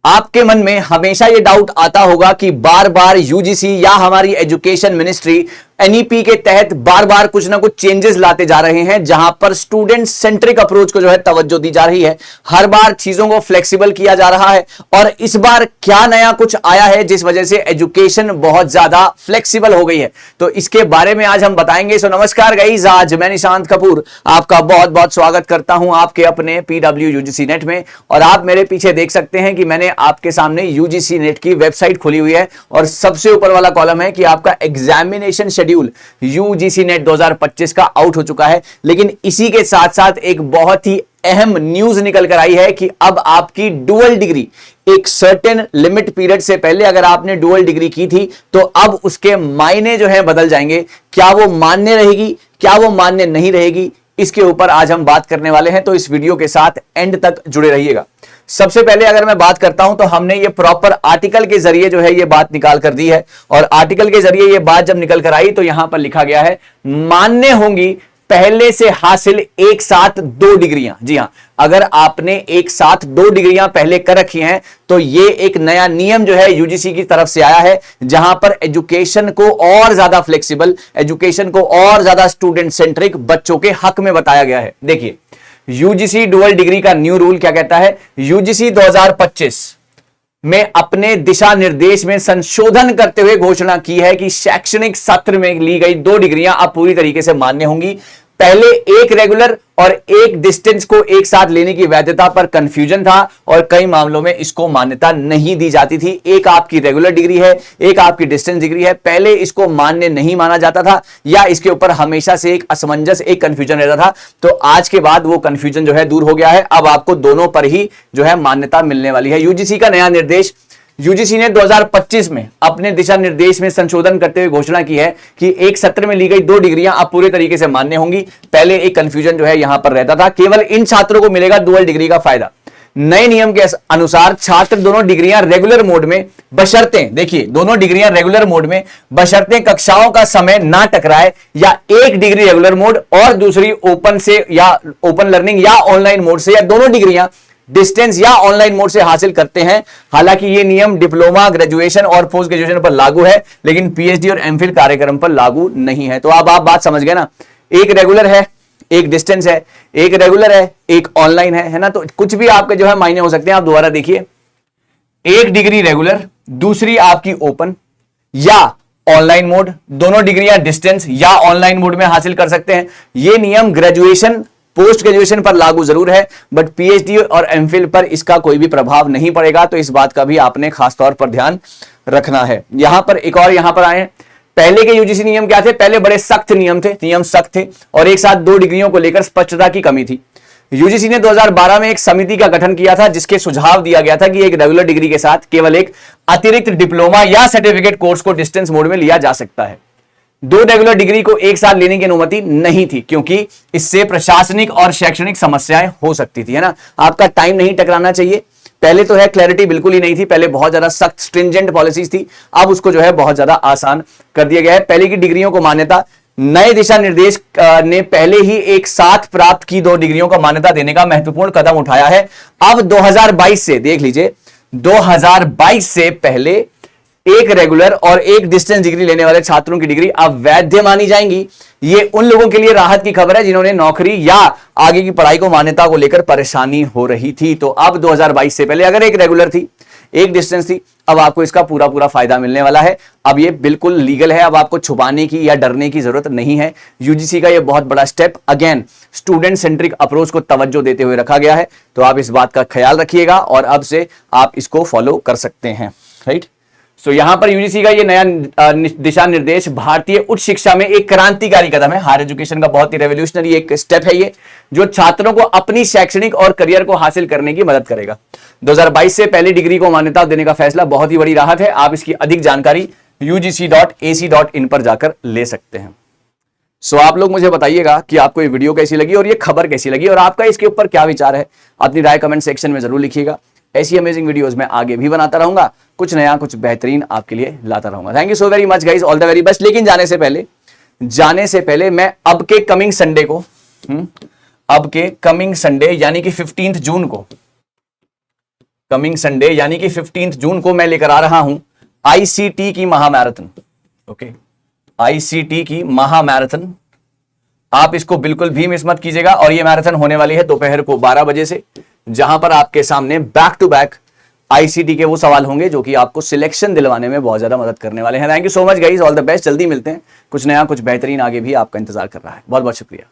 आपके मन में हमेशा ये डाउट आता होगा कि बार बार यूजीसी या हमारी एजुकेशन मिनिस्ट्री एनईपी के तहत बार बार कुछ ना कुछ चेंजेस लाते जा रहे हैं, जहां पर स्टूडेंट सेंट्रिक अप्रोच को जो है तवज्जो दी जा रही है। हर बार चीजों को फ्लेक्सिबल किया जा रहा है और इस बार क्या नया कुछ आया है जिस वजह से एजुकेशन बहुत ज्यादा फ्लेक्सिबल हो गई है, तो इसके बारे में आज हम बताएंगे। सो नमस्कार गाइस, आज मैं निशांत कपूर आपका बहुत बहुत स्वागत करता हूं आपके अपने पीडब्ल्यू यूजीसी नेट में। और आप मेरे पीछे देख सकते हैं कि मैंने आपके सामने यूजीसी नेट की वेबसाइट खोली हुई है और सबसे ऊपर वाला कॉलम है कि आपका एग्जामिनेशन शेड्यूल यूजीसी नेट 2025 का आउट हो चुका है। लेकिन इसी के साथ साथ एक बहुत ही अहम न्यूज निकल कर आई है कि अब आपकी डुअल डिग्री एक सर्टेन लिमिट पीरियड से पहले अगर आपने डुअल डिग्री की थी तो अब उसके मायने जो है बदल जाएंगे। क्या वो मान्य रहेगी, क्या वो मान्य नहीं रहेगी, इसके ऊपर आज हम बात करने वाले हैं, तो इस वीडियो के साथ एंड तक जुड़े रहिएगा। सबसे पहले अगर मैं बात करता हूं तो हमने ये प्रॉपर आर्टिकल के जरिए जो है ये बात निकाल कर दी है, और आर्टिकल के जरिए ये बात जब निकल कर आई तो यहां पर लिखा गया है मान्य होंगी पहले से हासिल एक साथ 2 डिग्रियां। जी हां, अगर आपने एक साथ 2 डिग्रियां पहले कर रखी हैं तो ये एक नया नियम जो है यूजीसी की तरफ से आया है, जहां पर एजुकेशन को और ज्यादा फ्लेक्सिबल, एजुकेशन को और ज्यादा स्टूडेंट सेंट्रिक बच्चों के हक में बताया गया है। देखिए यूजीसी डुअल डिग्री का न्यू रूल क्या कहता है। यूजीसी 2025 में अपने दिशा निर्देश में संशोधन करते हुए घोषणा की है कि शैक्षणिक सत्र में ली गई 2 डिग्रियां अब पूरी तरीके से मान्य होंगी। पहले एक रेगुलर और एक डिस्टेंस को एक साथ लेने की वैधता पर कंफ्यूजन था और कई मामलों में इसको मान्यता नहीं दी जाती थी। एक आपकी रेगुलर डिग्री है, एक आपकी डिस्टेंस डिग्री है, पहले इसको मान्य नहीं माना जाता था या इसके ऊपर हमेशा से एक असमंजस, एक कंफ्यूजन रहता था। तो आज के बाद वो कंफ्यूजन जो है दूर हो गया है, अब आपको दोनों पर ही जो है मान्यता मिलने वाली है। यूजीसी का नया निर्देश, यूजीसी ने 2025 में अपने दिशा निर्देश में संशोधन करते हुए घोषणा की है कि एक सत्र में ली गई 2 डिग्रियां अब पूरे तरीके से मान्य होंगी। पहले एक कंफ्यूजन जो है यहां पर रहता था, केवल इन छात्रों को मिलेगा डुअल डिग्री का फायदा। नए नियम के अनुसार छात्र दोनों डिग्रियां रेगुलर मोड में बशर्ते, देखिए दोनों डिग्रियां रेगुलर मोड में बशर्ते कक्षाओं का समय ना टकराए या एक डिग्री रेगुलर मोड और दूसरी ओपन से या ओपन लर्निंग या ऑनलाइन मोड से, या दोनों डिग्रियां डिस्टेंस या ऑनलाइन मोड से हासिल करते हैं। हालांकि ये नियम डिप्लोमा, ग्रेजुएशन और पोस्ट ग्रेजुएशन पर लागू है, लेकिन पीएचडी और एमफिल कार्यक्रम पर लागू नहीं है। तो अब आप बात समझ गए ना, एक रेगुलर है, एक डिस्टेंस है, एक रेगुलर है, एक ऑनलाइन है ना। तो कुछ भी आपके जो है मायने हो सकते हैं। आप दोबारा देखिए, एक डिग्री रेगुलर, दूसरी आपकी ओपन या ऑनलाइन मोड, दोनों डिग्रियां डिस्टेंस या ऑनलाइन मोड में हासिल कर सकते हैं। यह नियम ग्रेजुएशन, पोस्ट ग्रेजुएशन पर लागू जरूर है, बट पीएचडी और एमफिल पर इसका कोई भी प्रभाव नहीं पड़ेगा। तो इस बात का भी आपने खास तौर पर ध्यान रखना है। यहां पर एक और यहां पर आए, पहले के यूजीसी नियम क्या थे, पहले बड़े सख्त नियम थे, नियम सख्त थे और एक साथ 2 डिग्रियों को लेकर स्पष्टता की कमी थी। यूजीसी ने 2012 में एक समिति का गठन किया था जिसके सुझाव दिया गया था कि एक रेगुलर डिग्री के साथ केवल एक अतिरिक्त डिप्लोमा या सर्टिफिकेट कोर्स को डिस्टेंस मोड में लिया जा सकता है। 2 रेगुलर डिग्री को एक साथ लेने की अनुमति नहीं थी क्योंकि इससे प्रशासनिक और शैक्षणिक समस्याएं हो सकती थी, है ना। आपका टाइम नहीं टकराना चाहिए। पहले तो है क्लैरिटी बिल्कुल ही नहीं थी, पहले बहुत ज्यादा सख्त स्ट्रिंजेंट पॉलिसीज थी, अब उसको जो है बहुत ज्यादा आसान कर दिया गया है। पहले की डिग्रियों को मान्यता, नए दिशा निर्देश ने पहले ही एक साथ प्राप्त की 2 डिग्रियों को मान्यता देने का महत्वपूर्ण कदम उठाया है। अब 2022 से देख लीजिए, 2022 से पहले एक रेगुलर और एक डिस्टेंस डिग्री लेने वाले छात्रों की डिग्री अब वैध मानी जाएंगी। ये उन लोगों के लिए राहत की खबर है जिन्होंने नौकरी या आगे की पढ़ाई को मान्यता को लेकर परेशानी हो रही थी। तो अब 2022 से पहले अगर एक रेगुलर थी, एक डिस्टेंस थी, अब आपको इसका पूरा पूरा फायदा मिलने वाला है। अब ये बिल्कुल लीगल है, अब आपको छुपाने की या डरने की जरूरत नहीं है। यूजीसी का ये बहुत बड़ा step again student centric approach को तवज्जो देते हुए रखा गया है। तो आप इस बात का ख्याल रखिएगा और अब से आप इसको फॉलो कर सकते हैं, राइट। सो यहां पर यूजीसी का ये नया दिशा निर्देश भारतीय उच्च शिक्षा में एक क्रांतिकारी कदम है। हायर एजुकेशन का बहुत ही रेवोल्यूशनरी एक स्टेप है ये, जो छात्रों को अपनी शैक्षणिक और करियर को हासिल करने की मदद करेगा। 2022 से पहली डिग्री को मान्यता देने का फैसला बहुत ही बड़ी राहत है। आप इसकी अधिक जानकारी ugc.ac.in पर जाकर ले सकते हैं। सो आप लोग मुझे बताइएगा कि आपको ये वीडियो कैसी लगी और ये खबर कैसी लगी और आपका इसके ऊपर क्या विचार है। अपनी राय कमेंट सेक्शन में जरूर लिखिएगा। ऐसी अमेजिंग वीडियोस मैं आगे भी बनाता रहूंगा, कुछ नया कुछ बेहतरीन आपके लिए लाता रहूंगा। Thank you so very much guys, all the very best. लेकिन जाने से पहले मैं अब के कमिंग संडे को अब के कमिंग संडे यानी कि 15 जून को कमिंग संडे यानी कि 15 जून को मैं लेकर आ रहा हूं आईसीटी की महामैराथन। ओके, आईसीटी की महामैराथन, आप इसको बिल्कुल भी मिस मत कीजिएगा। और ये मैराथन होने वाली है दोपहर को 12 बजे से, जहां पर आपके सामने बैक टू बैक आईसीटी के वो सवाल होंगे जो कि आपको सिलेक्शन दिलवाने में बहुत ज्यादा मदद करने वाले हैं। Thank you so much guys, all the best. जल्दी मिलते हैं, कुछ नया कुछ बेहतरीन आगे भी आपका इंतजार कर रहा है। बहुत बहुत शुक्रिया।